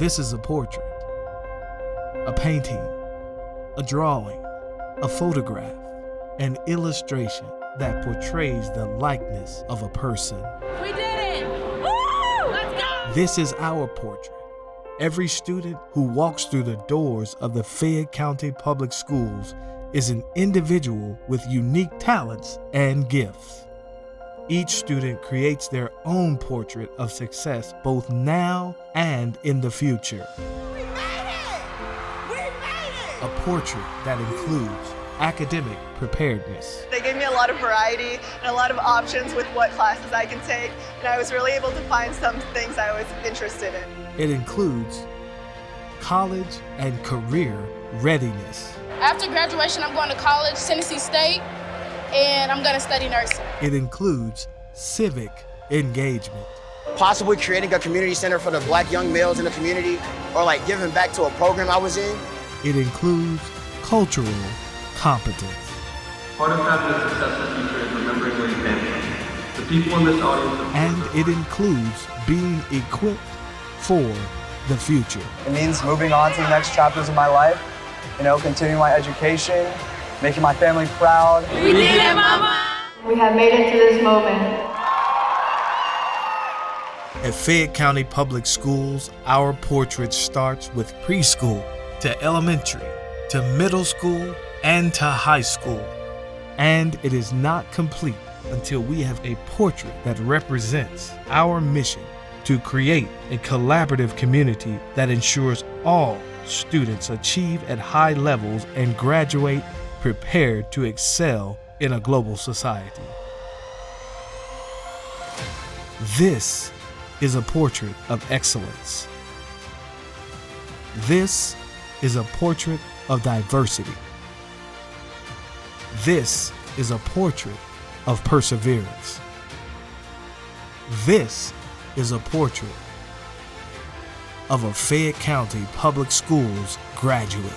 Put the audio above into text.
This is a portrait, a painting, a drawing, a photograph, an illustration that portrays the likeness of a person. We did it! Woo! Let's go! This is our portrait. Every student who walks through the doors of the Fayette County Public Schools is an individual with unique talents and gifts. Each student creates their own portrait of success both now and in the future. We made it! We made it! A portrait that includes academic preparedness, They gave me a lot of variety and a lot of options with what classes I can take, and I was really able to find some things I was interested in. it includes college and career readiness, After graduation, I'm going to college, Tennessee State, and I'm going to study nursing. it includes civic engagement, Possibly creating a community center for the black young males in the community, or like giving back to a program I was in. it includes cultural competence, Part of having a successful future is remembering where you came from. The people in this audience and it includes being equipped for the future. It means moving on to the next chapters of my life, continuing my education, making my family proud. We did it, Mama! We have made it to this moment. At Fayette County Public Schools, our portrait starts with preschool to elementary to middle school and to high school. And it is not complete until we have a portrait that represents our mission to create a collaborative community that ensures all students achieve at high levels and graduate prepared to excel in a global society. This is a portrait of excellence. This is a portrait of diversity. This is a portrait of perseverance. This is a portrait of a Fayette County Public Schools graduate.